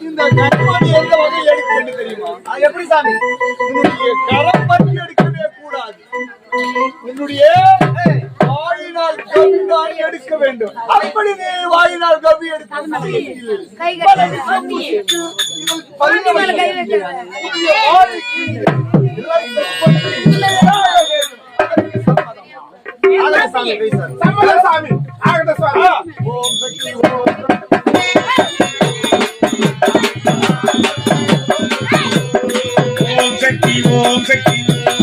இந்த கண்மணி எந்த வகை எடுக்க வேண்டும் தெரியுமா? எப்படி சாமி? உன்னுடைய கரம் பற்றி எடுக்கவே கூடாது. உன்னுடைய வாயினால் கவிதான் எடுக்க வேண்டும். அப்படி நீ வாயினால் கவி எடுக்க ஓம் சக்தி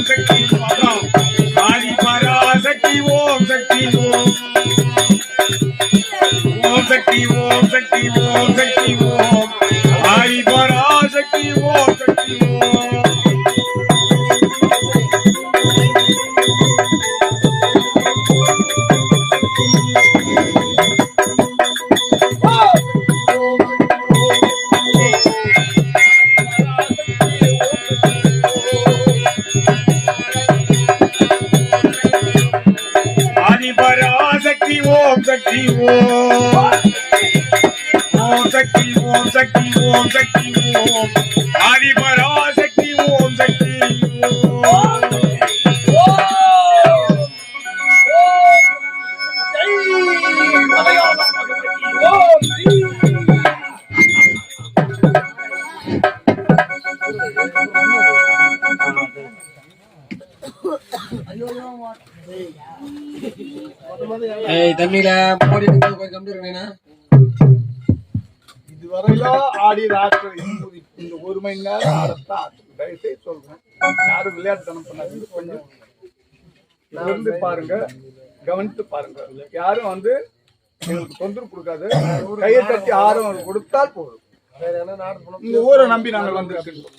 ஆதி பராசக்தி ஓம் சக்தி ஓம் சக்தி ஓம் சக்தி ஓம் சக்தி ஓம் ஆதி பராசக்தி ஓம் சக்தி ஓம் பராசக்தி ஓம் சக்தி ஓம் சக்தி ஓம் சக்தி ஓம் சக்தி ஓம் ஆதி பராசக்தி ஓம் சக்தி ஓம் இதுவரையிலும் ஆடி ராத்திரி இந்த ஒரு மணி நேரம் ஆடத்தா தயவுசெய்து சொல்றேன். யாரும் விளையாட்டுத்தனம் பண்ணாது. கொஞ்சம் இருந்து பாருங்க, கவனித்து பாருங்க. யாரும் வந்து எங்களுக்கு தொந்தரவு கொடுக்காது. கையை தட்டி ஆரம் கொடுத்தால் போதும். இந்த ஊரை நம்பி நாங்கள் வந்திருக்கோம்.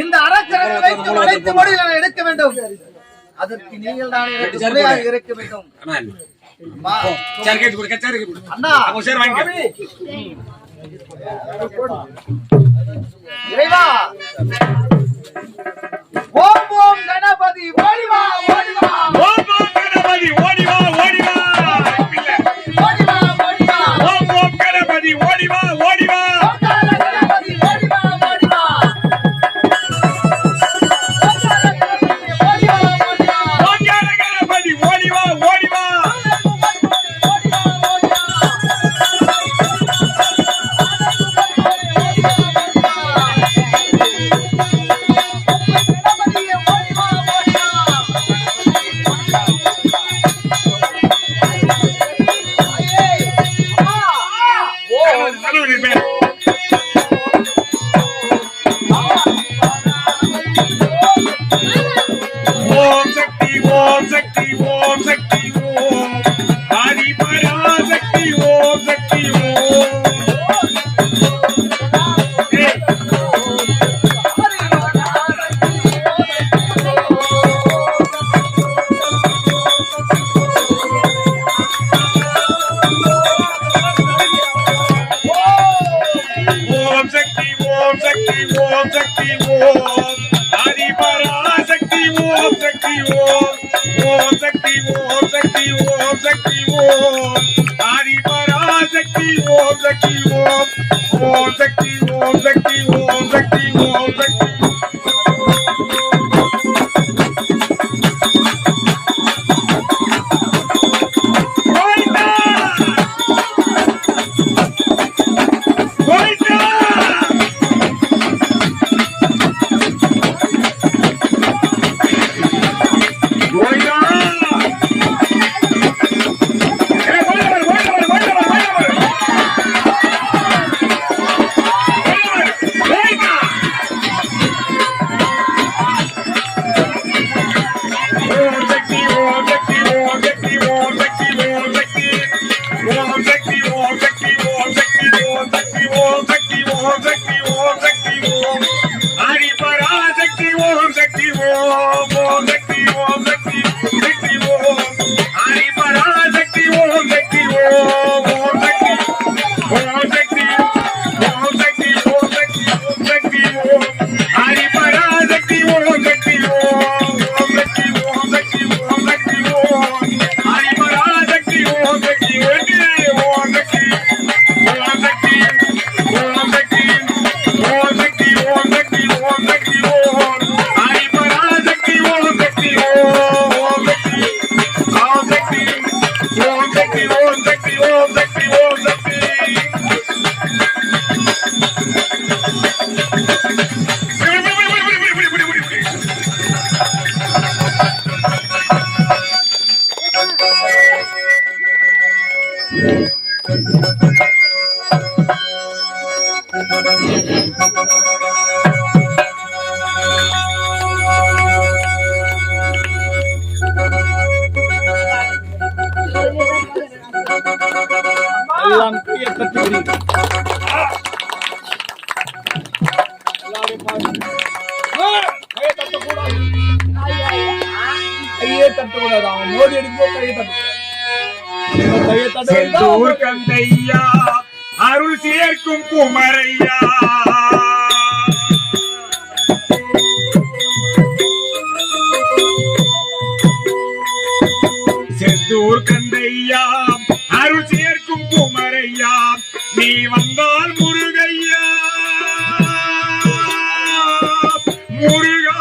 இந்த அரக்கரை வைத்து வளைத்து முடிவில் எடுக்க வேண்டும். அதற்கு நீங்கள் தான் எனக்கு துணையாக இருக்க வேண்டும். அண்ணா இறைவா, ஓம் ஓம் கணபதி ஓடிவா ஓடிவா, ஓம் ஓம் கணபதி ஓடிவா ஓடிவா, ஓடிவா ஓடிவா, ஓம் ஓம் கணபதி ஓடிவா ஓடிவா, எல்லாம் கையை தட்டி விடுங்க. எல்லாரையும் பாருங்க. கையை தட்டக்கூடாது. கையே தட்டக்கூடாது. அவன் மோடி எடுக்கும்போது கையை தட்டக்கூடாது. கையை தட்ட செந்தூர் கந்தையா அருள் சேர்க்கும் குமரையா செந்தூர் கந்தையா அருள் சேர்க்கும் குமரையா நீ வந்தால் முருகையா முருகா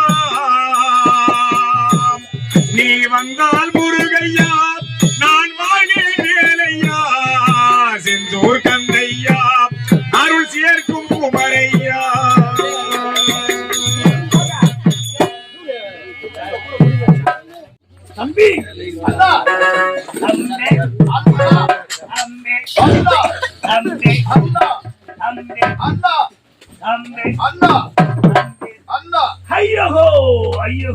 நீ வந்தால் முருகையா நான் வாழ்கிறேன் வேலையா செந்தூர் கந்தையா அருள் சேர்க்கும் குமரையா தம்பி அண்ணா அம்மே அண்ணா அம்மே அண்ணா அம்மே அண்ணா அம்மே அண்ணா அம்மே அண்ணா அண்ணா ஐயோ ஐயோ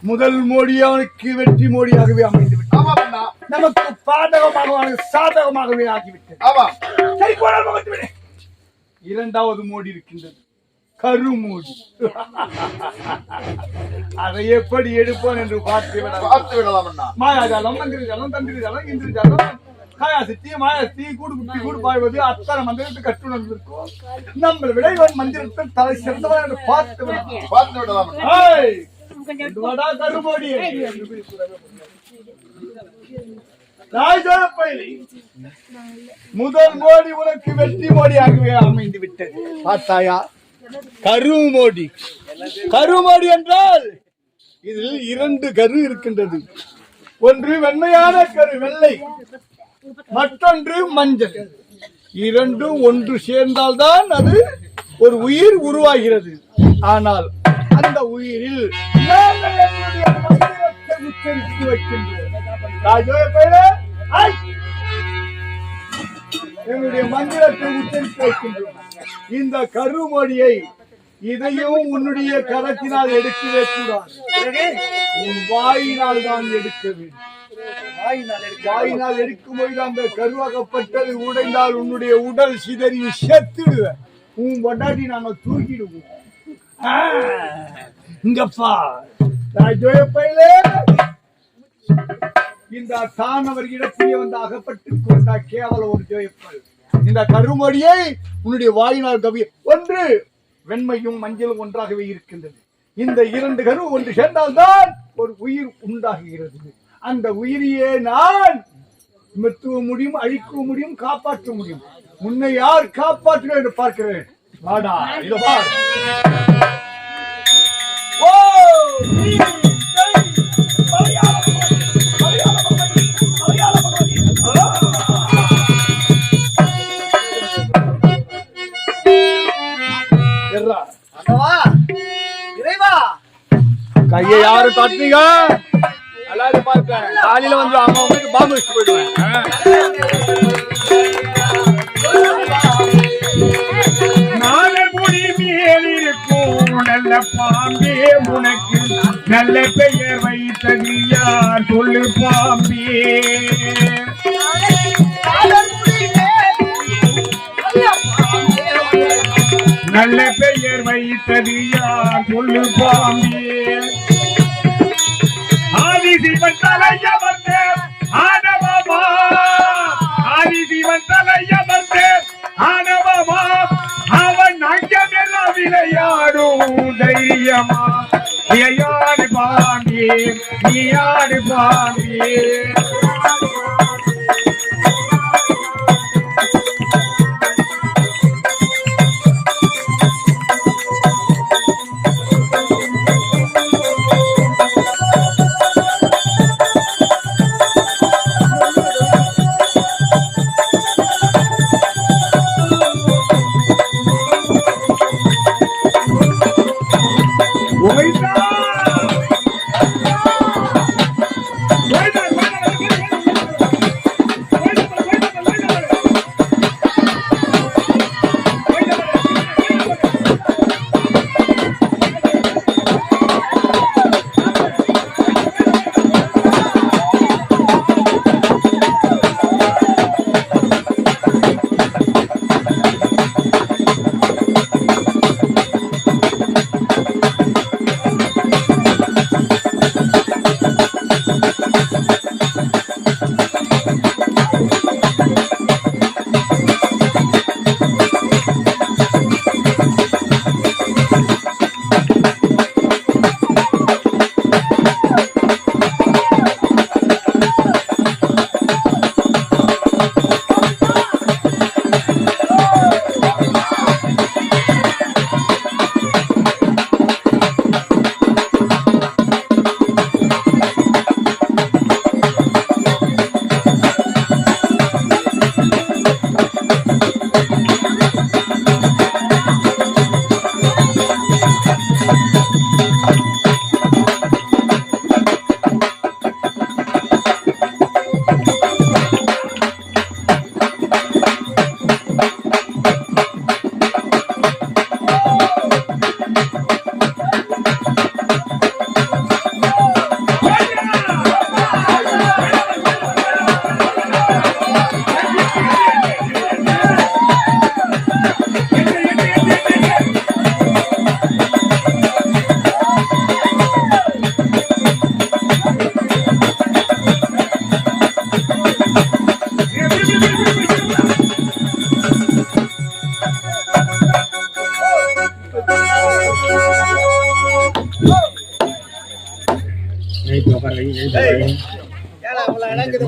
முதல் மோடி அவனுக்கு வெற்றி மோடியாகவே அமைந்து விட்டது. ஆமா அண்ணா நமக்கு பாதகமாக அவனுக்கு சாதகமாகவே ஆகிவிட்டது. ஆமா சரி போனால் முகத்து விடு இரண்டாவது மோடி இருக்கின்றது, கரு மோடி. அதை எப்படி எடுப்போம் என்று பார்த்து பார்த்து விடலாம் அண்ணா. மாயாஜாலம், மந்திரஜாலம், தந்திரஜாலம், இந்திரஜாலம், காயாசக்தி, மாயாசக்தி, கூடு குட்டி கூடு பாய்வது அத்தனை மந்திரத்தை கற்றுணர்ந்து இருக்கும். நம்ம விட இவன் மந்திரத்தை தலை சிறந்தவன் என்று பார்த்து விடலாம். பார்த்து விடலாம் அண்ணா. ஏய், கொண்டு வாடா கருமோடி. ராஜாப்பள்ளி முதல் மோடி உனக்கு வெற்றி மோடியாகவே அமைந்து விட்டது. பார்த்தாயா, கருமோடி. கருமோடி என்றால் இதில் இரண்டு கரு இருக்கின்றது. ஒன்று வெண்மையான கரு வெள்ளை, மற்றொன்று மஞ்சள். இரண்டும் ஒன்று சேர்ந்தால்தான் அது ஒரு உயிர் உருவாகிறது. ஆனால் அந்த உயிரில் நாங்கள் என்னுடைய மந்திரத்தை உச்சரித்து வைக்கின்றோம். என்னுடைய மந்திரத்தை உச்சரித்து வைக்கின்றோம். இந்த கருமொழியை இதையும் உன்னுடைய கரத்தினால் எடுக்கவே கூடாது. உன் வாயினால் தான் எடுக்க வேண்டும். வாயினால் எடுக்கும்போது அந்த கருவாக்கப்பட்டது உடைந்தால் உன்னுடைய உடல் சிதறி செத்துடுவ. உன் பொண்டாட்டி நாங்க தூக்கிடுவோம். இங்கப்பா ராஜோயப்பையிலே இந்த தானவர் இடத்திலே வந்து அகப்பட்டுக் கொண்ட கேவல ஒரு ஜோயப்பல். இந்த கருமொழியை உன்னுடைய வாயினால் கவி ஒன்று வெண்மையும் மஞ்சளும் ஒன்றாகவே இருக்கின்றது. இந்த இரண்டு கரு ஒன்று சேர்ந்தால்தான் ஒரு உயிர் உண்டாகுகிறது. அந்த உயிரியே நான் மெத்துவ முடியும், அழிக்க முடியும், காப்பாற்ற முடியும். உன்னை யார் காப்பாற்றுகிறேன் என்று பார்க்கிறேன். வாடா இதோ பார். ஓ கையை யாரு தட்டுங்க எல்லாரும் பார்ப்பேன். காலையில வந்து அம்மா உங்களுக்கு பாம்பு வச்சு போயிடுவேன். நாகர்முடி மேல் இருக்கும் நல்ல பாம்பே உனக்கு நல்ல பெயர் வைத்தது யார் சொல்லு பாம்பே நல்ல பெயர் வைத்தது யார் சொல்லு பாம்பே ஆதிசிவன் தலையமர்ந்த ஆனவமா ஆதிசிவன் தலையமர்ந்த ஆனவமா அவன் அங்கமெல்லாம் விளையாடும் தைரியமா நீயாடு பாம்பே நீயாடு பாம்பே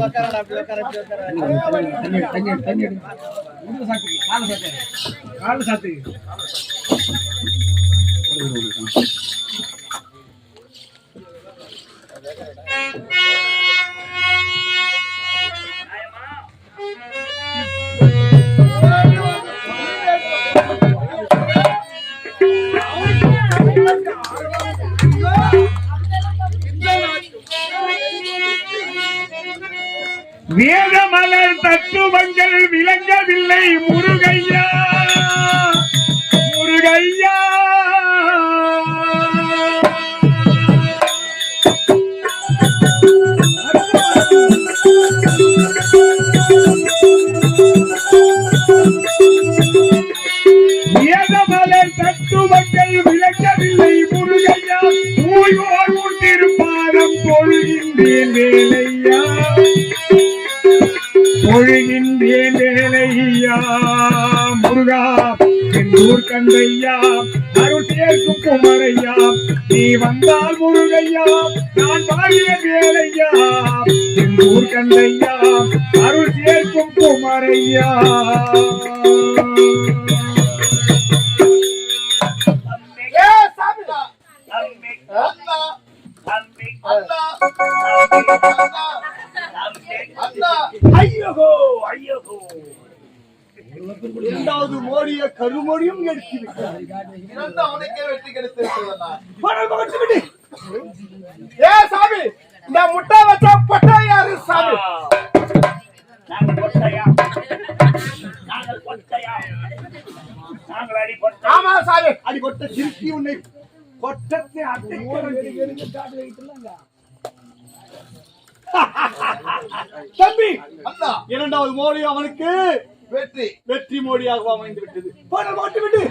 உட்காரடா, அப்படி உட்கார, இப்படி உட்கார. கால சாத்து வேதமலர் தத்துவங்கள் விளங்கவில்லை முருகையா முருகையா வேதமலர் தத்துவங்கள் விளங்கவில்லை முருகையா தூயோர் உண்டிருப்பாரம் பொழுகின்றேன் வேலையா பொழுகின்றேன் வேலையா முருகா எங்கூர் கந்தையா அருள் சேர்க்கும் குமரையா நீ வந்தால் முருகையா நான் பாடிய வேலையா எங்கூர் கந்தையா அருள் சேர்க்கும் குமரையா ஏ சாமிடா. அண்ணா, அண்ணா, அண்ணா. ஐயோ ஐயோ இரண்டாவது மோடிய கருமொழியும் எடுத்துவிட்டார். இரண்டு அவனுக்கே வெற்றி கிடைத்திருக்கிறதா? ஏ சாமி, இந்த முட்டை வச்சா பொட்டை யாரு சாமி? ஆமா சாமி, அடி கொட்ட சிரிக்கி உன்னை கொட்டத்தை தம்பி, அண்ணா, இரண்டாவது மோடி அவனுக்கு வெற்றி. வெற்றி மோடியாக அமைந்து விட்டது. பணம் மாட்டி விட்டு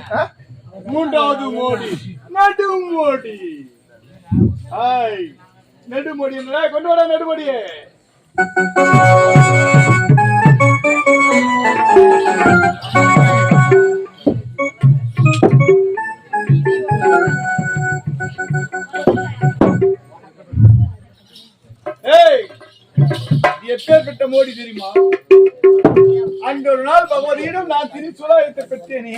மூன்றாவது மோடி நடுமோடி. நடுமோடி கொண்டு வர நடுமோடியே. எப்பேற்பட்ட மோடி தெரியுமா? அந்த ஒரு நாள் பகவதியிடம் நான் திரி சூலாயுதத்தை பெற்றேனே,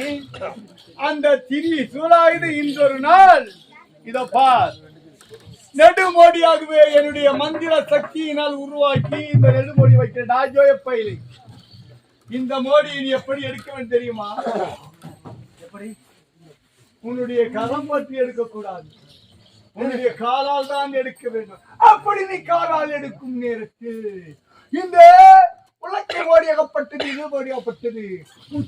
அந்த திரி சூலாயுத இன்றொரு நாள் இத பார் நெடுமோடியாகவே என்னுடைய மந்திர சக்தியினால் உருவாக்கி இந்த நெடுமோடி வைக்கிறேன். ராஜோயப்பயிலை இந்த மோடியை நீ எப்படி எடுக்க வேண்டும் தெரியுமா? எப்படி? உன்னுடைய கரம் பற்றி எடுக்கக்கூடாது, உன்னுடைய காலால் தான் எடுக்க வேண்டும். அப்படி நீ காலால் எடுக்கும் நேரத்தில் இந்த உலக்கை மோடியாகப்பட்டது, இது மோடியாகப்பட்டது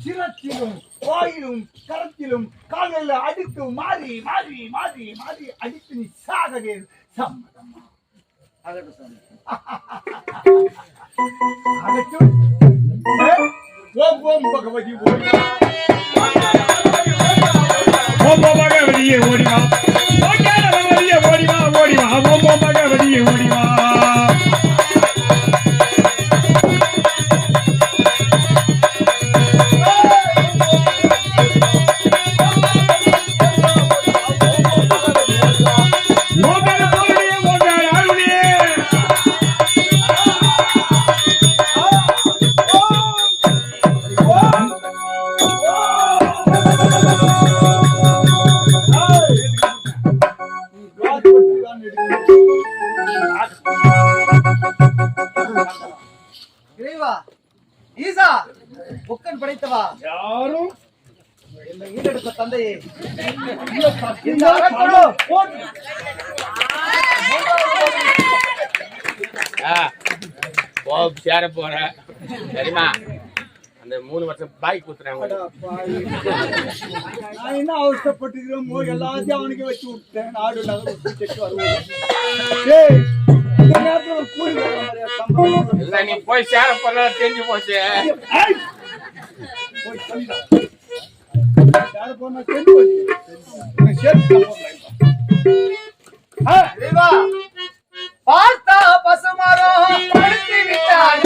சிரத்திலும் வாயிலும் கரத்திலும் காலில் அடித்து மாறி மாறி மாறி மாறி அடித்து நீ சாகவே சம்மதமா? ஓம் ஓம் பகவதி ஓம் ஓம் பகவதியே ஓடிவா பகவதியே ஓடிவா ஓடிவா ஓம் பகவதியே ஓடிவா படைத்தவா யாரும் இந்த ஈடெடுத்த தந்தையே இந்த அரக்கனோ சேர போற சரிமா? அந்த 3 வருஷம் பாய் குத்துறாங்க. நான் என்ன அவசரப்பட்டுக்கிறோமோ எல்லாத்தையும் அவனுக்கு வச்சு விட்டேன். நாடு இல்ல நீ போய் சேர போற தெரிஞ்சு போச்சு. பார்த்தா பசுமரம் படுத்தி விட்டான்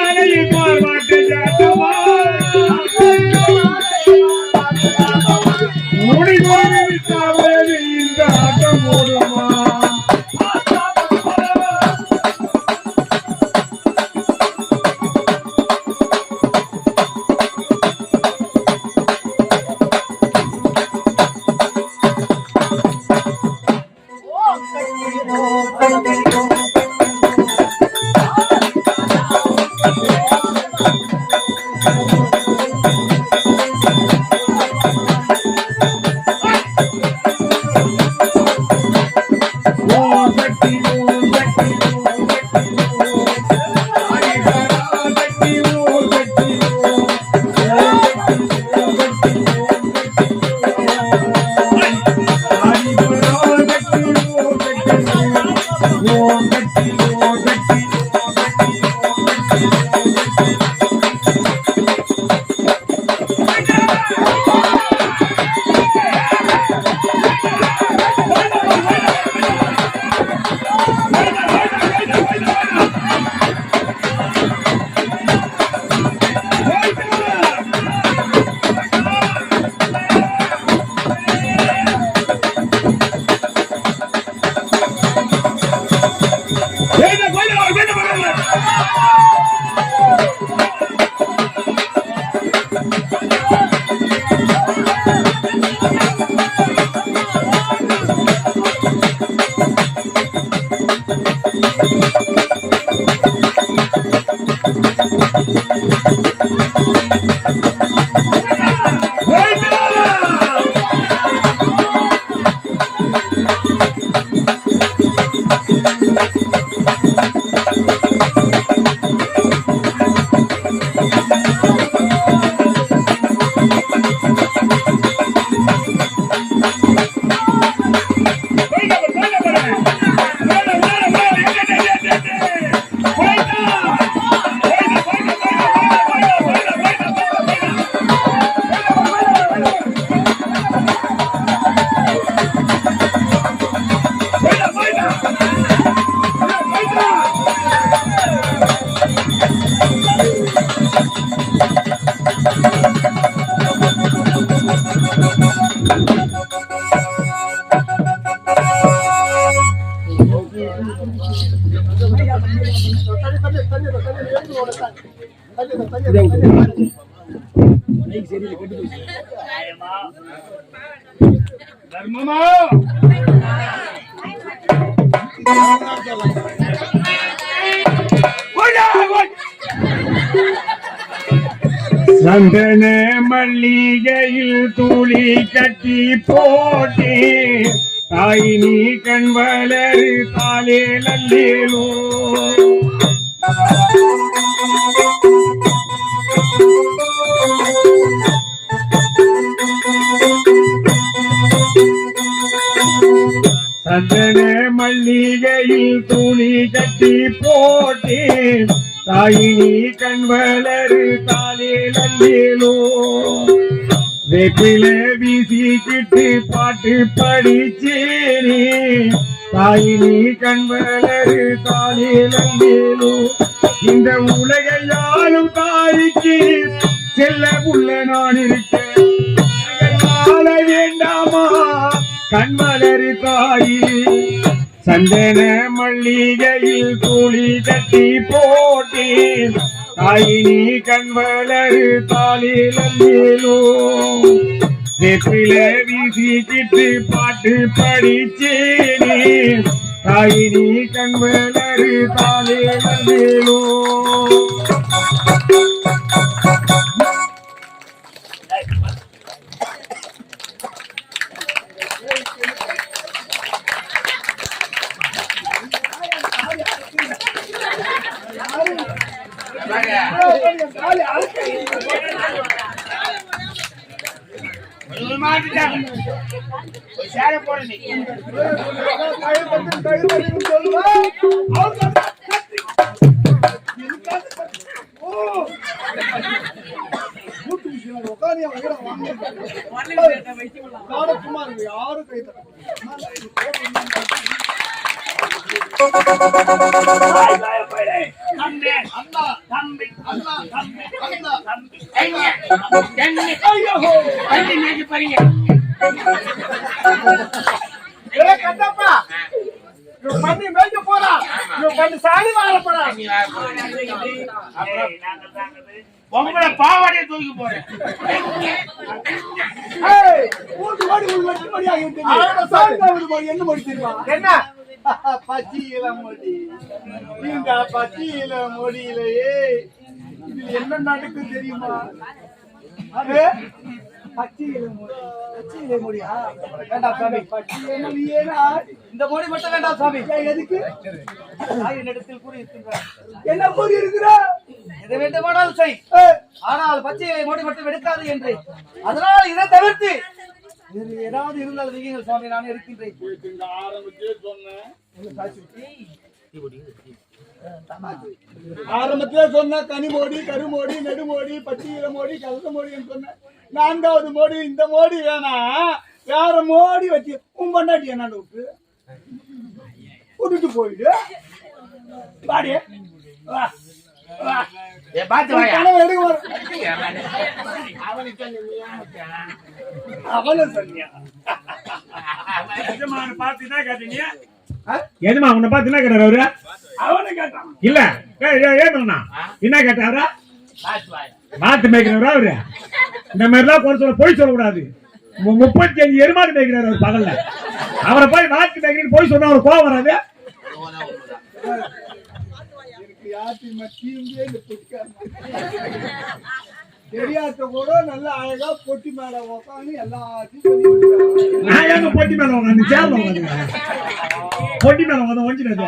மாலையில் பார்வாட்டு ஜாத்தமா முடிவோடு விட்டாவது இந்த ஆட்டம் ஓடுமா தர்மமா சந்தன மல்லிகையில் தூளி கட்டி போட்டே தாய் நீ கண் வளரு தாலே நல்லேலோ சந்தன மல்லிகையில் துணி கட்டி போட்டே தாய் நீ கண் வளரு தாலே நல்லேலோ வேப்பில வீசிக்கிட்டு பாட்டு படிச்சேனே தாய் நீ கண் வளரு தாலே நல்லேலோ இந்த உலகையாலும் தாய்க்கு செல்ல புள்ள நான் இருக்கேன் வாழ வேண்டாமா கண் வளரு தாயி சந்தன மல்லிகையில் தூளி கட்டி போட்டேன் தாய் நீ கண் வளரு தாலி நல்லேலோ வெற்றில வீசிக்கிட்டு பாட்டு படிச்சேனே தாய் நீ கண் வளரு தாலி நல்லேலோ கட்டப்பா பண்ணி மேய்க்க போறா பண்ணி சாணி வாழ போறா பொம்பளை பாவாடியை தூக்கி போறேன். என்ன மொழி தெரியுமா? என்ன பச்சி இளமொழி. இந்த பச்சி இளமொழியிலேயே இது என்ன நடக்கும் தெரியுமா? அது பச்சி இளமொழி. பச்சி இளமொழியா? வேண்டாம் சாமி. பச்சி இளமொழியேனா இந்த மொழி மட்டும் வேண்டாம் சாமி. எதுக்கு? என்னிடத்தில் கூறியிருக்கின்றார். என்ன கூறி இருக்கிற? எதை வேண்டுமானாலும் செய், ஆனால் பச்சை மொழி மட்டும் எடுக்காது என்று. அதனால் இதை தவிர்த்து வேறு ஏதாவது இருந்தால் வையுங்கள் சுவாமி, நான் இருக்கின்றேன். ஆரம்பத்துல சொன்ன கனிமோடி, கருமோடி, நெடுமோடி, பச்சை இளமோடி, கலந்த மோடின்னு சொன்ன. 4வது மோடி இந்த மோடி வேணாம், வேற மோடி வச்சு உன் பொண்டாட்டி என்னாண்டு விட்டுட்டு போயிடு. பாடி அவனும் சொன்னியா? எதுமா உன்னை பார்த்து என்ன கேட்டாரு அவரு? அவனு கேட்டான். இல்ல ஏன் என்ன கேட்டாரா? மாட்டு மேய்க்கிறவரா அவரு? இந்த மாதிரி எல்லாம் குறை சொல்ல போய் சொல்லக்கூடாது. 35 எருமாடு மேய்க்கிறார் அவர் பகல்ல. அவரை போய் மாட்டு மேய்க்கிறேன்னு போய் சொன்னா அவர் கோவம் வராது? தெரியாத கூட நல்ல அழகா பொட்டி மேல உட்காந்து எல்லாத்தையும் நான் எங்க பொட்டி மேல உட்காந்து சேர்ல உட்காந்து பொட்டி மேல உட்காந்து ஒஞ்சினது.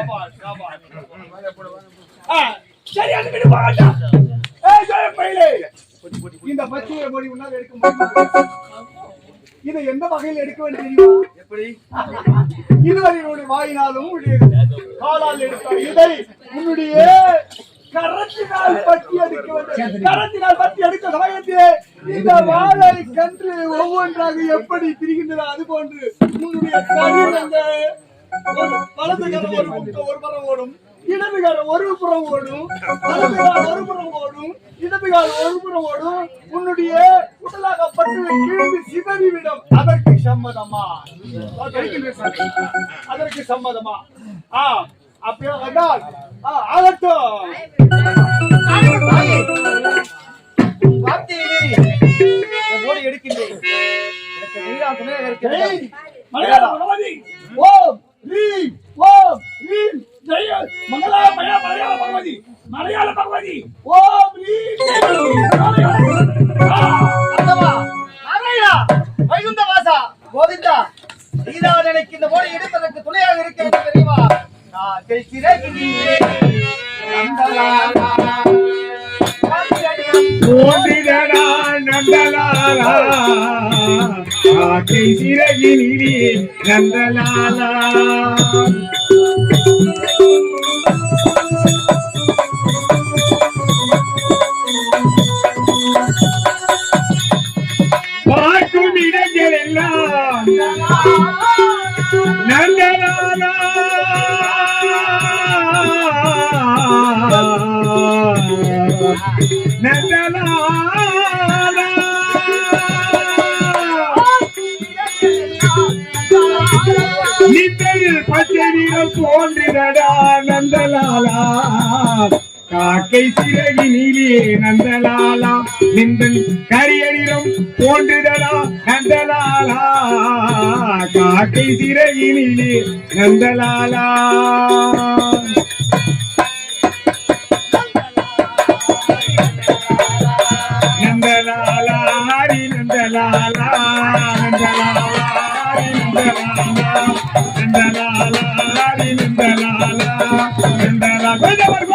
சரி அது இந்த பச்சை மொழி உன்னால் எடுக்க முடியும். இதை எந்த வகையில் எடுக்க வேண்டும் தெரியுமா? எப்படி? இதுவரையினுடைய வாயினாலும் காலால் எடுத்தால் இதை உன்னுடைய கரத்தினால் பற்றி எடுக்க வேண்டும். கரத்தினால் பற்றி எடுக்க சமயத்திலே இந்த வாழை கன்று ஒவ்வொன்றாக எப்படி பிரிகின்றன அது போன்று உன்னுடைய கருவிகள் வலது கரம் ஒரு புறம் ஓடும், இடது கால் ஒரு புறம் ஓடும், வலது கால் ஒரு புறம் ஓடும், இடது கால் ஒரு புறம் ஓடும். உன்னுடைய உடலாகப்பட்டு கிழந்து சிதறிவிடும். அதற்கு சம்மதமா? அதற்கு சம்மதமா? அப்படியே வந்தால் ஆகட்டும். மோடி எடுக்கின்றேன். எனக்கு நீதான் துணையாக இருக்கிறேன். மலையாள பகவதி ஓம் ரீம் ஓம் ரீம் ஜெய மங்களாய மலையாள பகவதி மலையாள பகவதி ஓம் ரீம் நாராயணா, வைகுந்த வாசா, கோவிந்தா, நீதான் எனக்கு இந்த மோடி எடுப்பதற்கு துணையாக இருக்கிறது தெரியுமா? நான் பேசுகிறேன். தோன்றிடடா நந்தலாலா காக்கை சிறகினிலே நந்தலாலா. பார்க்கும் இடங்கள் எல்லாம் நந்தலாலா நித்தலில் பச்சை நிறம் தோன்றினடா நந்தலாலா காக்கை சிறகினிலே நந்தலாலா. நிந்தல் கரிய நிறம் தோன்றினடா நந்தலாலா காக்கை சிறகினிலே நந்தலாலா. நந்தலாலா ஹரி நந்தலாலா நந்தலாலா ஹரி நந்தலாலா நந்தலாலா ஹரி நந்தலாலா நந்தலாலா. கோயிலவர்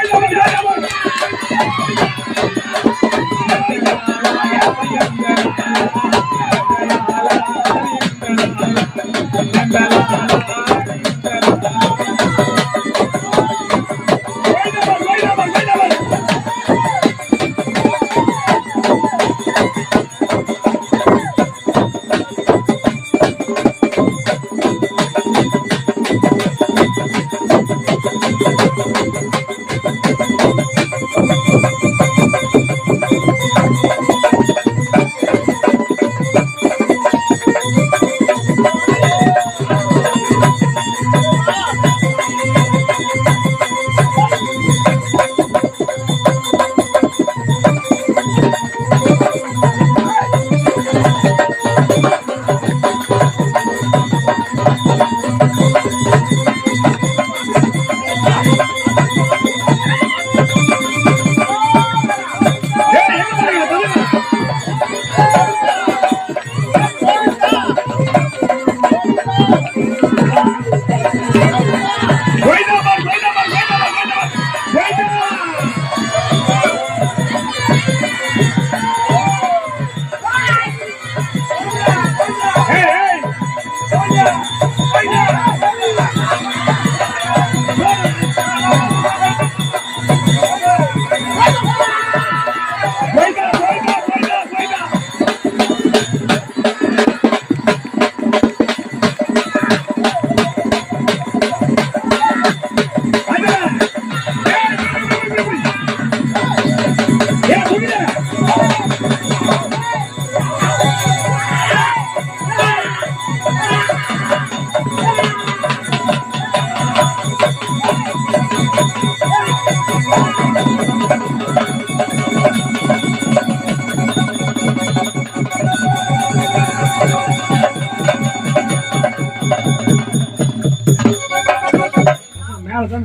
கை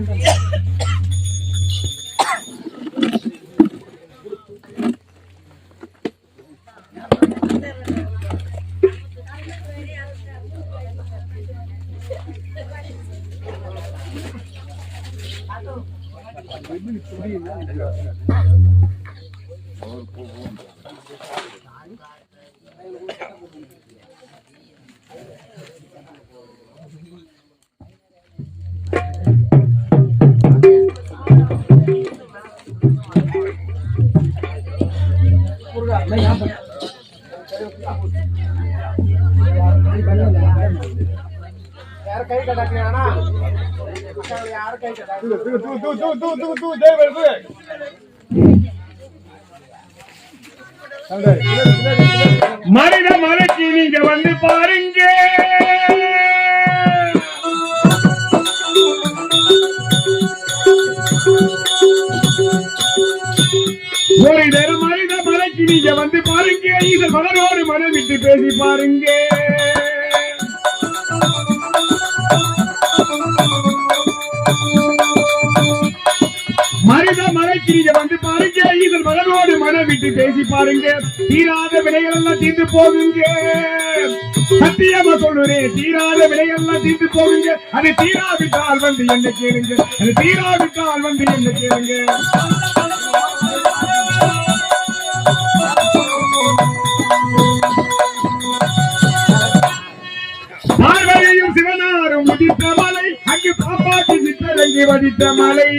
கட்டாக்கினா யாரு கை கட்டா மனித மலைக்கு நீங்க வந்து பாருங்க. ஒரு நேரம் மனித மலைக்கு நீங்க வந்து பாருங்க. இது மகனோடு மனம் விட்டு பேசி பாருங்க. மனித மலைக்கு நீங்க வந்து பாருங்க. இதன் மகனோடு மனம் விட்டு பேசி பாருங்க. தீராத வினைகள் எல்லாம் தீர்ந்து போகுங்க. சத்தியமா சொல்லுறேன், தீராத வினைகள் எல்லாம் தீர்ந்து போகுங்க. அது தீராவிட்டால் வந்து என்ன கேளுங்க. அது தீராவிட்டால் வந்து என்ன கேளுங்க. பார்வதியும் சிவனாரும் முதித்த மலை, அங்கு பாப்பாட்டி சித்தரங்கி வதித்த மலை.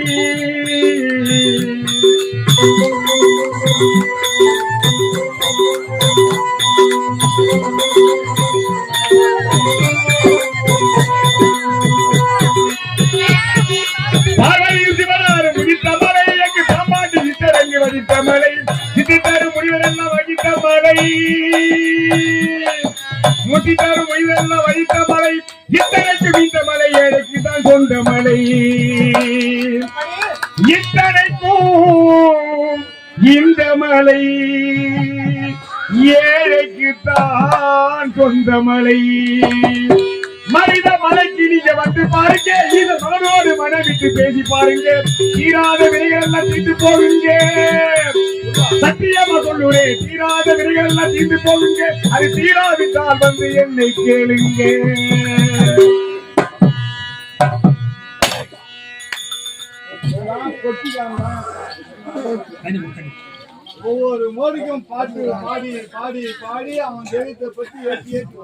பார்வதியும் சிவனாரும் முதித்த மலை, அங்கு பாப்பாட்டி சித்தரங்கி வதித்த மலை. சித்தித்தாரும் முடிவதெல்லாம் வகித்த மலை. முத்தித்தாரும் முடிவதெல்லாம் வகித்த மலை. இத்தனைக்கும் இந்த மலை ஏழைக்கு தான் சொந்த மலை. இத்தனைக்கும் இந்த மலை ஏழைக்கு தான் சொந்த மலை. மனித மலைக்கு நீங்க வந்து பாருங்க. இந்த மகனோடு மனம் விட்டு பேசி பாருங்க. தீராத வினைகள் எல்லாம் தீர்ந்து போகுங்க. சத்தியமா சொல்லுறேன், தீராத வினைகள் எல்லாம் தீர்ந்து போகுங்க. அது தீராவிட்டால் வந்து என்னை கேளுங்க. ஒவ்வொரு மோடிக்கும் பாட்டு பாடி பாடி பாடி அவன் தெய்வத்தை பத்தி ஏற்றி ஏற்றி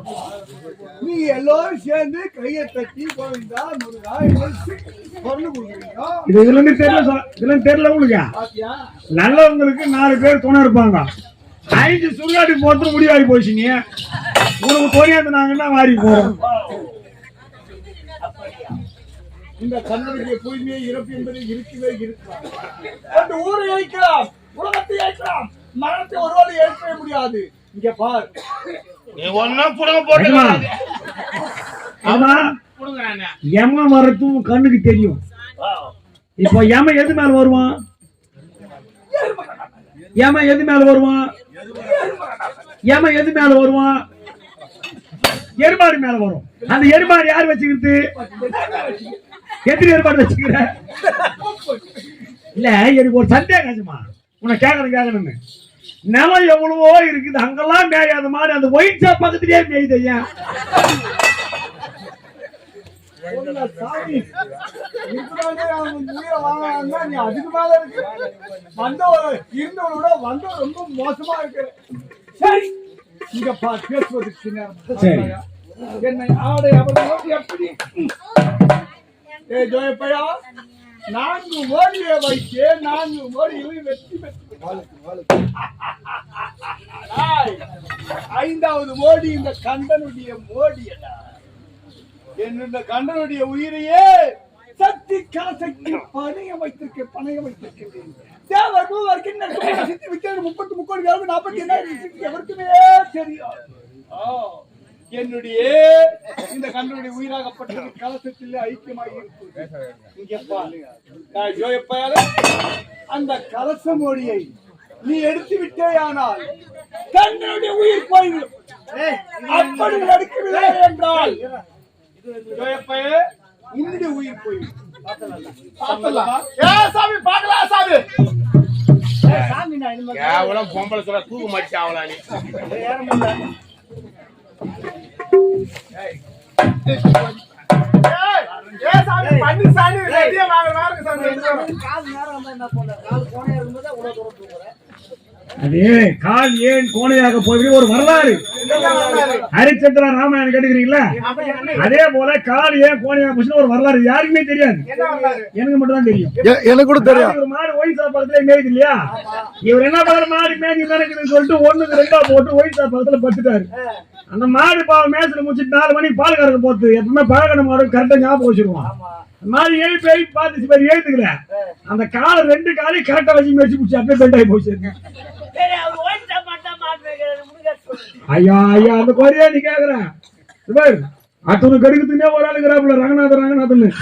நீங்க எல்லாரும் சேர்ந்து கையை தட்டி கோவிந்தா முருகா பொருள் கொடுக்குறீங்க. இதுல இருந்து தெரியல உங்களுக்கு. பாத்தியா, நல்லவங்களுக்கு 4 பேர் துணை இருப்பாங்க. 5 சுடுகாட்டுக்கு போறது முடிவாகி போச்சுங்க. உனக்கு தோணியாந்துனாங்கன்னா மாறி போறோம். இந்த கண்ணனுடைய தூய்மையை இறப்பு என்பதை இருக்கவே இருக்கலாம். அந்த ஊரை அழிக்கலாம், உலகத்தை அழிக்கலாம், மரணத்தை ஒருவாறு ஏற்கவே முடியாது. இங்க பார், நீ ஒன்னும் புடுங்க போட்டு எம வரத்தும் கண்ணுக்கு தெரியும். இப்போ எம எது மேல வருவான்? எம எது மேல வருவான்? எம எது மேல வருவான்? எருமாடு மேல வரும். அந்த எருமாடு யார் வச்சுக்கிறது? எத்தனை ஏற்பாடு வச்சுக்கிற? இல்ல, எனக்கு ஒரு சந்தேகமா உன்னை கேட்கணும்னு. நிலம் எவ்வளவோ இருக்குது, அங்கெல்லாம் மேயாத மாதிரி அந்த ஒயின் ஷாப் பக்கத்திலேயே மேயுது. ஐயா, அதுக்கு மேல இருக்கு. இருந்தவனோட வந்தவன் ரொம்ப மோசமா இருக்கு. சரி, இங்க பார், பேசுவதற்கு என்னை ஆடை அவர்கள் எப்படி 4 மோடியை வைத்து 4 மோடிகளை வெற்றி பெற்று 5வது மோடி இந்த கண்டனுடைய மோடி. இந்த கண்டனுடைய உயிரையே சக்தி கலசக்தி பணையம் வைத்திருக்கிறேன். தேவர் மூவர் கிண்ண சித்தி வித்தேன் 30 முக்கோடி 40 எவருக்குமே தெரியும். என்னுடைய இந்த கண்ணுடைய உயிராகப்பட்டது கலசத்தில் ஐக்கியமாக இருப்பது. அந்த கலச மொழியை நீ எடுத்து விட்டேயானால் கண்ணுடைய உயிர் போய்விடும். அப்படி எடுக்கவில்லை என்றால் உன்னுடைய உயிர் போய்விடும். சாமி பார்க்கலாம் சாமி. சாமி நான் இனிமே கேவலம் பொம்பளை சொல்ல தூக்கு மாட்டி ஆகலாம் நீ. ஏற முடியல. சாமி பண்ணி சாமி ரெடியா வாங்க சாமி. கால் நேரம் வந்தா என்ன போல கால் கோணையா இருக்கும்போது அவ்வளவு தூரம் தூக்குறேன். அதே கால் ஏன் கோணையாக போய் ஒரு வரலாறு ஹரிச்சந்திரா ராமாயணம் கேட்டுக்கிறீங்களா? அதே போல கால் ஏன் கோணையாக போச்சுன்னு ஒரு வரலாறு யாருக்குமே தெரியாது, எனக்கு மட்டும் தான் தெரியும். எனக்கு கூட தெரியும். ஒரு மாடு ஒயின் சாப்பாடுல மேய்து இல்லையா, இவர் என்ன பண்ண மாடு மேய்ச்சி நடக்குதுன்னு சொல்லிட்டு 1-2 போட்டு ஒயின் சாப்பாடுல பட்டுட்டாரு. அந்த மாடு பாவம் மேய்ச்சல முடிச்சுட்டு 4 மணிக்கு பால் கறக்க போகுது. எப்பவுமே பழக்கண மாடு கரெக்டா ஞாபகம் வச்சிருவான். மாடு எழுப்பி பார்த்து பேர் எழுதுக்கல, அந்த காலை 2 காலையும் கரெக்டா வச்சு மேய்ச்சி முடிச்சு அப்படியே பெண்ட் ஆகி போச்சு. ஐயா ஐயா அந்த குறையா நீ கேக்குற அத்தனை கடிக்கிறதுனே ஒரு ஆளுங்கிறாப்புல ரங்கநாதன்.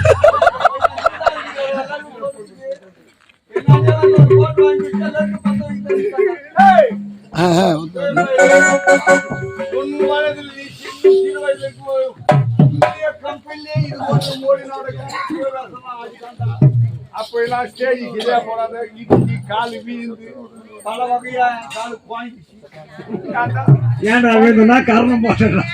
அப்ப எல்லாம் ஸ்டேஜ் சரியா போறாத இடிச்சு காலு வீழ்ந்து பல வகையா காலு வாங்கிச்சு. ஏன்டா வேணும்னா காரணம் போட்டுறான்.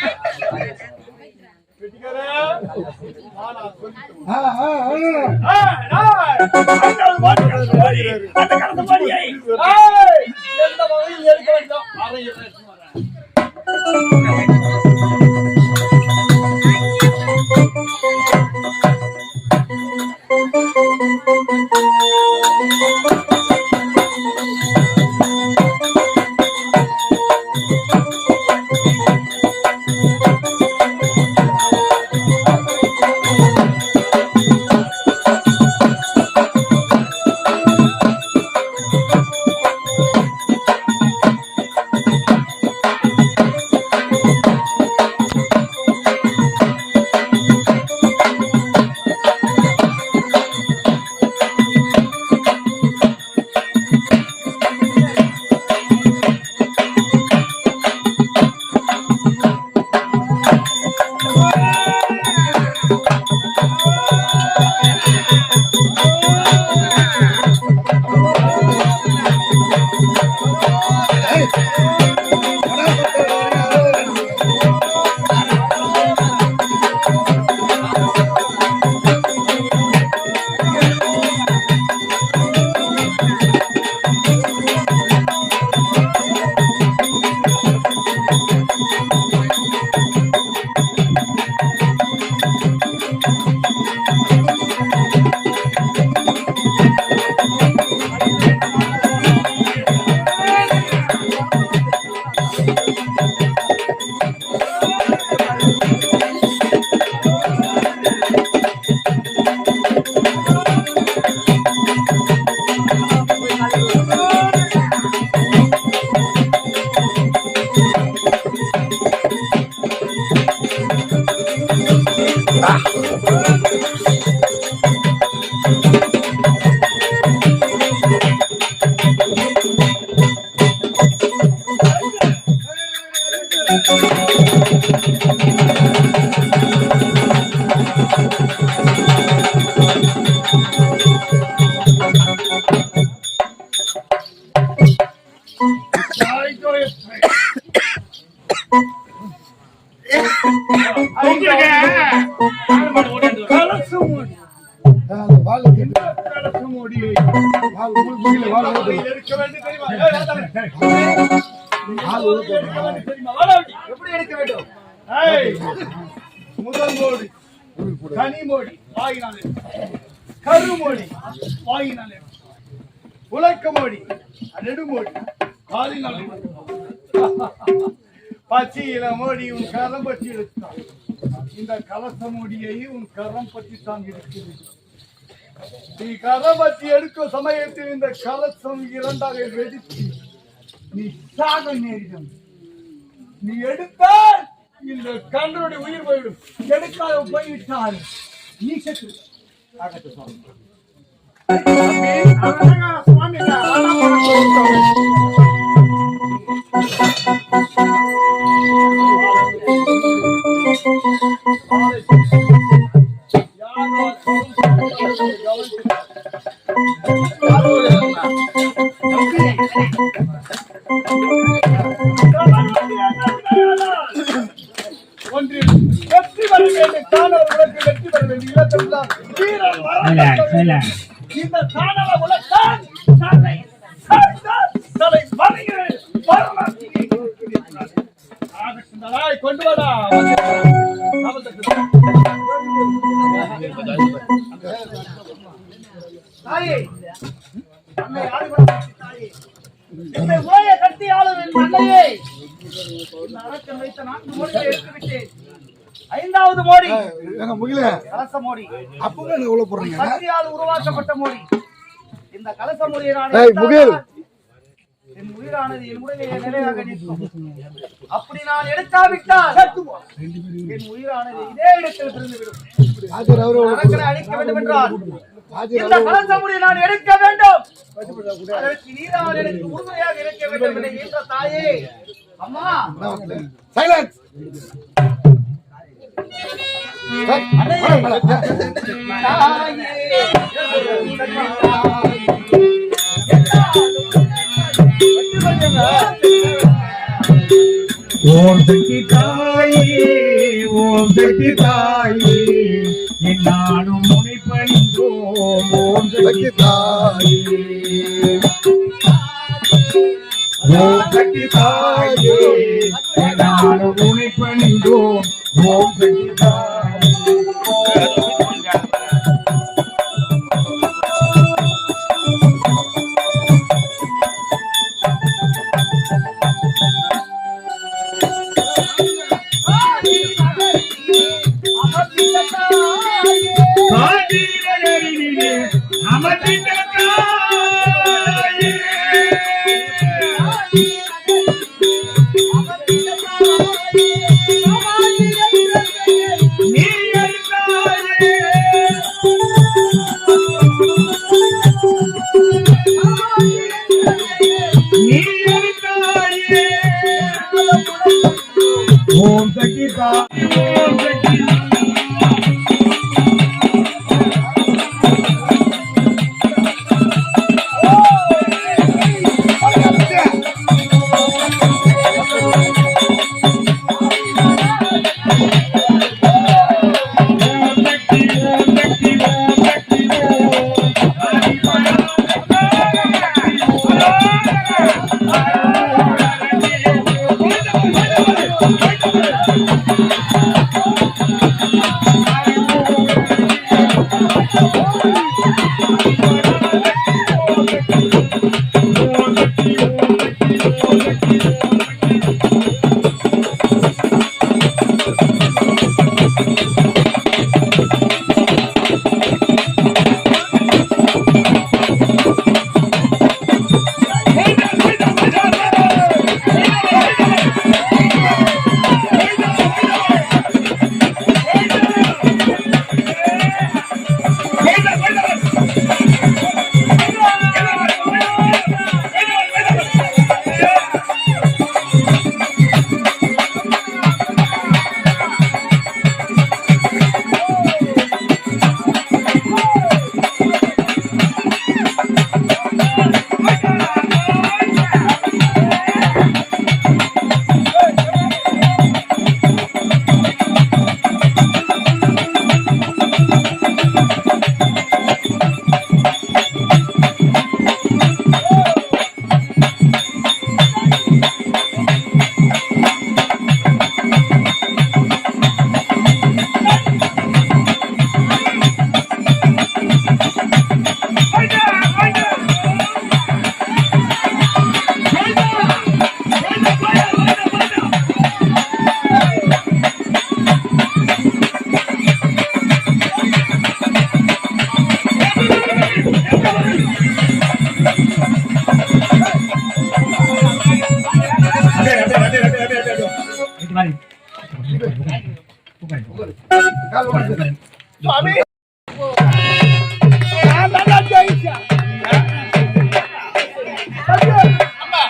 எப்படி எடுக்க வேண்டும்? முதல் மோடி கனிமோடி வாயினாலே, கருமோடி வாயினாலே, உலக்கமோடி நெடுமோடி காலினாலே, பச்சியில மோடி உன் கரம் பற்றி எடுத்தான். இந்த கலச மோடியை உன் கரம் பற்றி தான் இருக்கிறது. நீ கரம் பற்றி எடுக்கும் சமயத்தில் இந்த கலசம் 2ஆக வெடித்து நீ சாக நேரிடும். நீ எடுத்தால் இந்த கண்ணனுடைய உயிர் போய்விடும், எடுக்காத போய்விட்டால் நீ செத்து. சுவாமி ஒன்றில் வெற்றி பெற வேண்டும். தானவர் உலகில் வெற்றி பெற வேண்டும். இல்லத்தெல்லாம் வீரர் வர இந்த தானவ உலகத்தான் தலை வருகிறேன். கொண்டு வாடா. தாயே, அன்னை ஆதிபராசக்தி தாயே, என்னை ஓய கட்டி ஆளும் என் அன்னையே, இந்த அரக்கன் வைத்த 4 மோடிகளை எடுத்துவிட்டேன். 5வது மோடி கலச மோடி. கத்தியால் உருவாக்கப்பட்ட மோடி. இந்த கலச மோடியை நான் என் உயிரானது என் உடனே நிலையாக நிற்கும். அப்படி நான் எடுக்காவிட்டால் என் உயிரானது இதே இடத்தில் பிரிந்துவிடும். அரக்கனை அழிக்க வேண்டும் என்றால் இந்த கலச மோடியை நான் எடுக்க வேண்டும். அதற்கு நீதான் எனக்கு உறுதுணையாக இருக்க வேண்டும் என்ற தாயே. அம்மா சைலன்ஸ். ஓம் சக்தி தாயே, ஓம் சக்தி தாயே, என்னாலும் முனைப்பணிந்தோம். ஓம் சக்தி தாயே, ஓம் சக்தி தாயே, என்னாலும் முனைப்பணிந்தோம். ஓம் சக்தி தாயே. ஓம் சக்தி தாயே, ஓம் சக்தி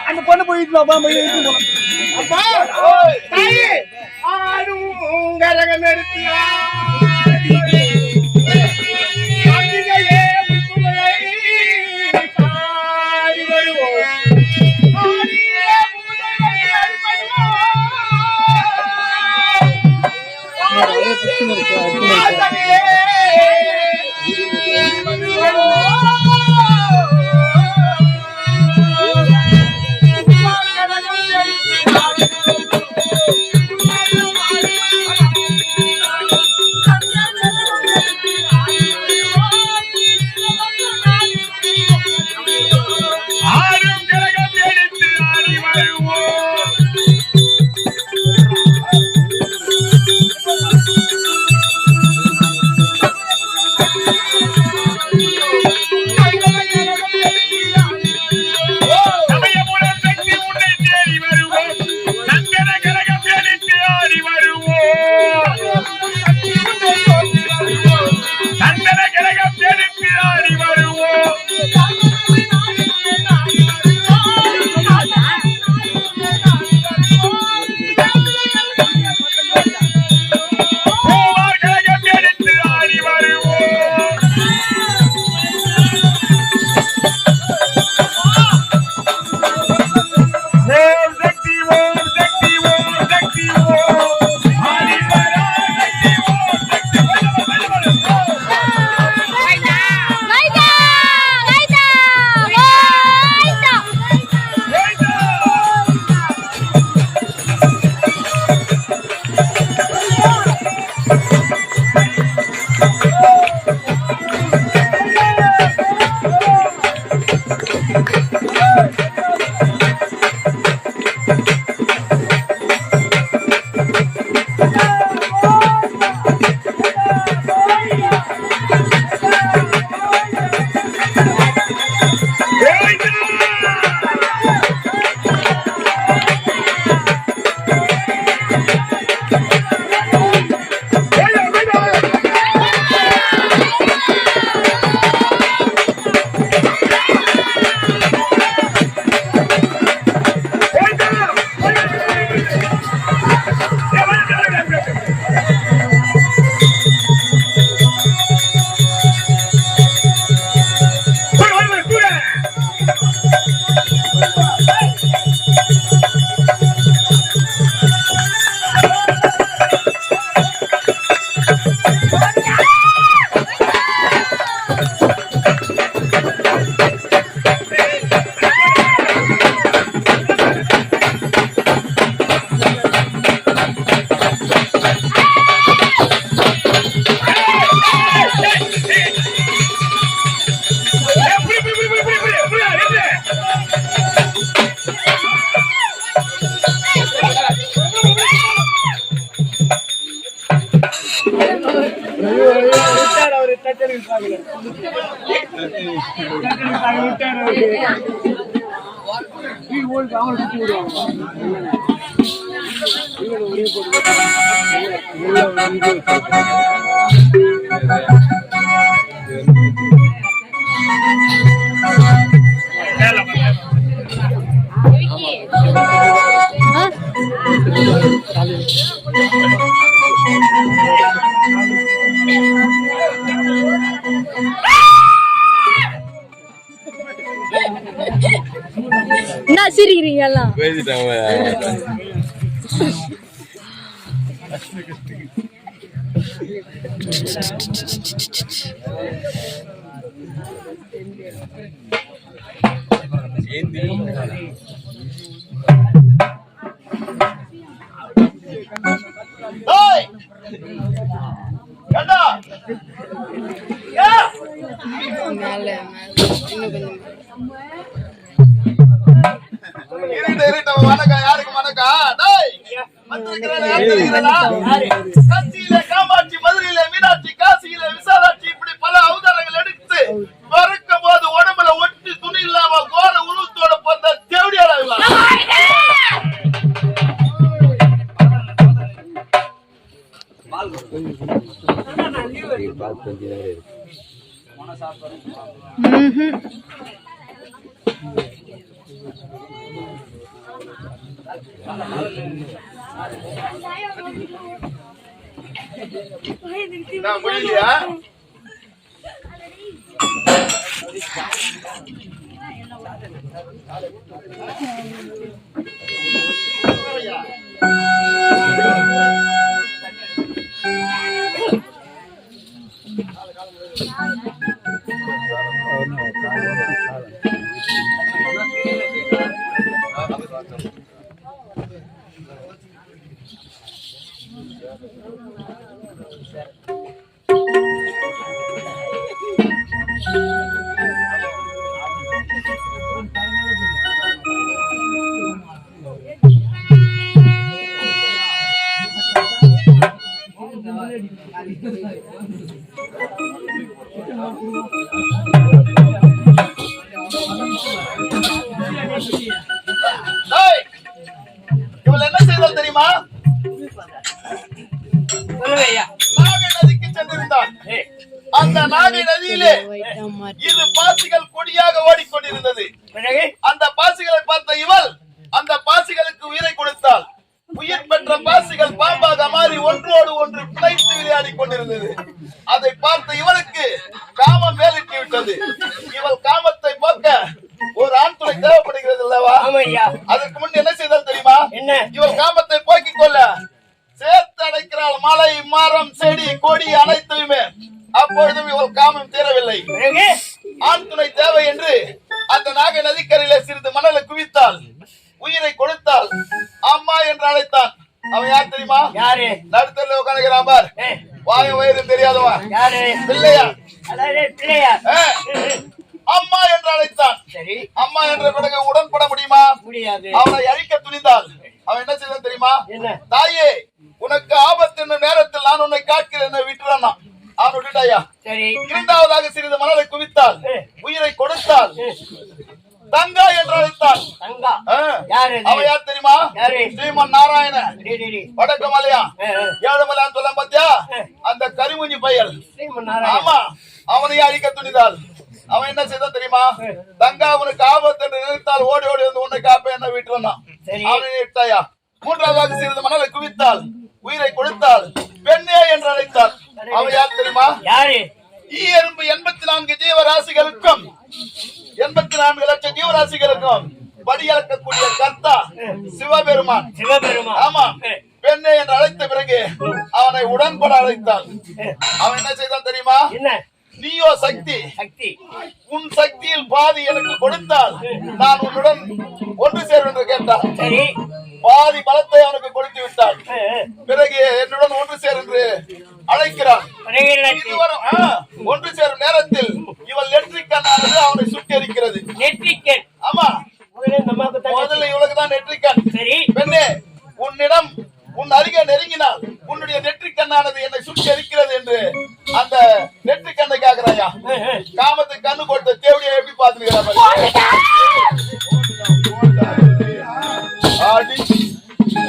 அந்த பொண்ணு போயிட்டு என்ன சிரிக்கிறீங்க எல்லாம்? யாருக்கு வணக்கம்? கட்சியில காமாட்சி, மதுரையில மீனாட்சி, காசியில விசாலாட்சி, இப்படி பல அவதாரங்கள் எடுத்து பிறக்கும் போது உடம்புல ஒட்டி துணி இல்லாம கோர உருவத்தோட பிறந்த தேவடியாளா முடியலையா? இவள் என்ன செய்தால் தெரியுமா? நாகை நதிக்கு சென்றிருந்தாள். அந்த நாகை நதியிலே இரு பாசிகள் கொடியாக ஓடிக்கொண்டிருந்தது. அந்த பாசிகளை பார்த்த இவள் அந்த பாசிகளுக்கு உயிரை கொடுத்தாள். உயிர் பெற்ற பாசிகள் பாம்பாக மாறி ஒன்றோடு ஒன்று பிணைத்து விளையாடி கொண்டிருந்தது. அதை பார்த்த இவளுக்கு காமம் மேலிட்டு விட்டது. இவள் காமத்தை போக்க ஒரு ஆண் துணை தேவைப்படுகிறது அல்லவா? அதற்கு முன் என்ன செய்தால் தெரியுமா? இவள் காமத்தை போக்கிக் கொள்ள சேர்த்து அடைக்கிறாள் மலை, மரம், செடி, கொடி அனைத்துமே. அப்பொழுதும் இவள் காமம் தீரவில்லை. ஆண் துணை தேவை என்று அந்த நாகை நதிக்கரையில சிறிது மணலை குவித்தாள். உயிரை கொடுத்தாள். அம்மா என்று அழைத்தான். அவன் யார் தெரியுமா? நடுத்தல உட்காந்துக்கிறான் பார். வாய வயிறு தெரியாதவா? பிள்ளையா? அம்மா என்று அழைத்தான். அம்மா என்ற பிறகு உடன்பட முடியுமா? அவனை அழிக்க துணிந்தாள். அவன் என்ன செய்தான் தெரியுமா? தாயே, உனக்கு ஆபத்து என்னும் நேரத்தில் நான் உன்னை காக்கிறேன் விட்டுறான். அவன் விட்டுட்டாயா? இரண்டாவதாக சிறிது மணலை குவித்தாள். உயிரை கொடுத்தாள். தங்கா என்று அழைத்தான். அவன் யார் தெரியுமா? ஸ்ரீமன் நாராயண வடக்கமலையா ஏழுமலையான் சொல்ல பத்தியா? அந்த கரிமுஞ்சி பயல். ஆமா, அவனையே அழிக்க துணிந்தாள். அவன் என்ன செய்தான் தெரியுமா? தங்கா உனக்கு ஆபத்து என்று நினைத்தால் ஓடி ஓடி வந்து உன்னை காப்ப என்ன வீட்டு வந்தான். அவனை விட்டாயா? மூன்றாவதாக சிறிது மணலை குவித்தாள். உயிரை கொடுத்தாள். பெண்ணே என்று அழைத்தாள். அவன் யார் தெரியுமா? எறும்பு 84 ஜீவராசிகளுக்கும் 84 லட்சம் ஜீவராசிகளுக்கும் படியளக்கக்கூடிய கர்த்தா சிவபெருமான். ஆமா, பெண்ணே என்று அழைத்த பிறகு அவனை உடன்பட அழைத்தான். அவன் என்ன செய்தான் தெரியுமா? நீயோ சக்தி, உன் சக்தியில் பாதி எனக்கு கொடுத்தால் நான் உன்னுடன் ஒன்று சேரும் என்று கேட்டான். பாதி பலத்தை அவனுக்கு கொடுத்து விட்டான். பிறகு என்னுடன் ஒன்று சேர் என்று அழைக்கிறான். ஒன்று சேரும் நேரத்தில் இவள் நெற்றிக்கண்ணானது அவனை சுட்டெரிக்கிறது. ஆமா, முதல்ல இவளுக்கு தான் நெற்றிக்கண். பெண்ணே, உன்னிடம் உன் அருகே நெருங்கினால் உன்னுடைய நெற்றிக்கண்ணானது என்னை சுட்டெரிக்கிறது என்று அந்த நெற்றிக்கண்ணை கேட்கிறான். பாத்தியா காமத்துக்கு கண்ணு கொடுத்த தேவடியா எப்படி பாத்துக்கிறா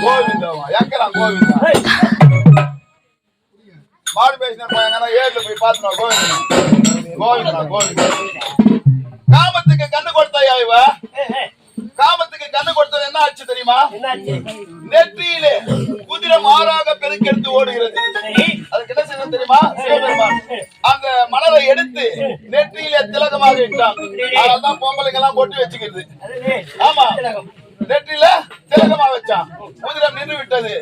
கோவிந்தவா எங்கலாம் கோவிந்தா மாடு பேசினா போயாங்கன்னா ஏழுல போய் பாத்துனா கோவிந்தா காமத்துக்கு கண்ணு கொடுத்தாயா இவ காமத்துக்கு கண்ணு கொடுத்தது என்ன ஆச்சு தெரியுமா நெற்றியிலே குதிரை மாறாக பெருக்கெடுத்து ஓடுகிறது அதுக்கு என்ன செய்யணும் தெரியுமா சிவபெருமான் அந்த மலரை எடுத்து நெற்றியிலே திலகமாக இட்டான் அதான் பொம்பளைங்க எல்லாம் போட்டு வச்சுக்கிறது ஆமா நெற்றியில திலகமா வச்சான் குதிரை நின்று விட்டது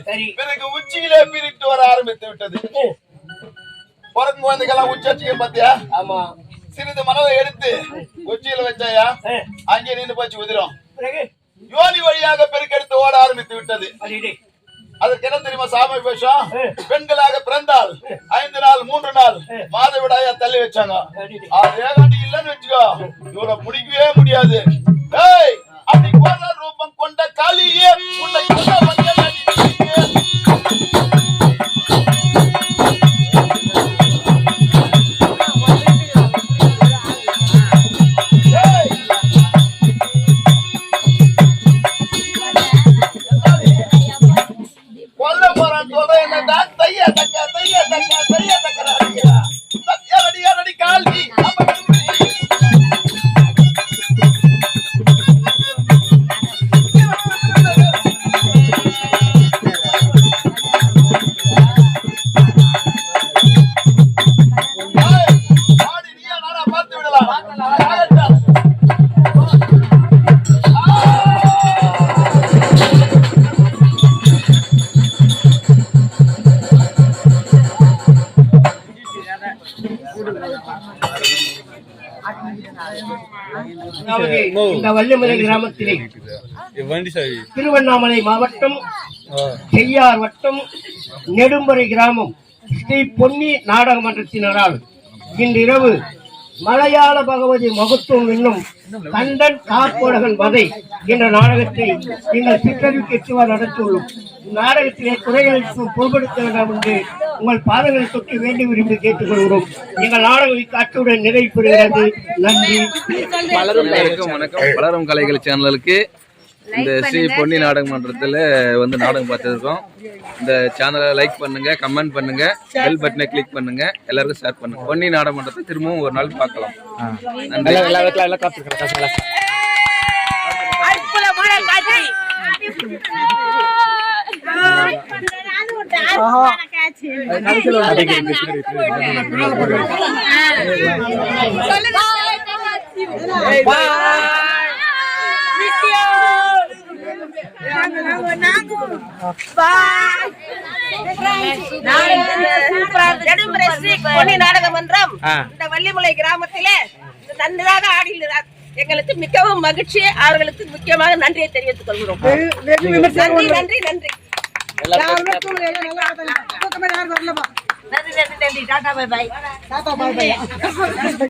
பிறகு உச்சியிலே பிரிட்டு வர ஆரம்பித்து விட்டது பிறகு குழந்தைகள்லாம் உச்சி பாத்தியா ஆமா சிறிது மணலை எடுத்து உச்சியில வச்சாயா அங்கே நின்று போச்சு உதிரம் யோனி வழியாக பெருக்கெடுத்து ஓட ஆரம்பித்து விட்டது அதற்கு என்ன தெரியுமா சாமி பேஷம் பெண்களாக பிறந்தால் 5 நாள் 3 நாள் மாதவிடாயா தள்ளி வச்சாங்க ஏகாண்டி இல்லன்னு வச்சுக்கோ இவரை பிடிக்கவே முடியாது அப்படி கோர ரூபம் கொண்ட காளியே உன்னை இந்த வள்ளிமலை கிராமத்திலே திருவண்ணாமலை மாவட்டம் செய்யார் வட்டம் நெடும்பரை கிராமம் ஸ்ரீ பொன்னி நாடக மன்றத்தினரால் இன்றிரவு மலையாள பகவதி மகத்துவம் என்னும் கண்டன் காப்போடகன் வதை என்ற நாடகத்தை எங்கள் சிற்றறிவுக்கு எச்சுவார் நடத்தியுள்ளோம். நாடகத்திலே குறைகளுக்கு பொருட்படுத்த வேண்டாம் என்று உங்கள் பாதங்களை தொட்டு வேண்டி விரும்பி கேட்டுக்கொள்கிறோம். எங்கள் நாடகம் இக்காட்சியுடன் நிறைவு பெறுகிறது. நன்றி. வணக்கம். வளரும் கலைகள் சேனலுக்கு இந்த ஸ்ரீ பொன்னி நாடக மன்றத்தில் வந்து நாடகம் பார்த்துருக்கோம். இந்த சேனலை லைக் பண்ணுங்க, கமெண்ட் பண்ணுங்க, பெல் பட்டனை கிளிக் பண்ணுங்க, எல்லாருக்கும் ஷேர் பண்ணுங்க. பொன்னி நாடக மன்றத்தை திரும்பவும் ஒரு நாள் பார்க்கலாம். நாடக மன்றம் இந்த வள்ளிமலை கிராமத்திலே நன்றாக ஆடுகிறார். எங்களுக்கு மிகவும் மகிழ்ச்சி. அவர்களுக்கு முக்கியமாக நன்றியை தெரிவித்துக் கொள்கிறோம். நன்றி நன்றி நன்றி. Ta-ta bye by.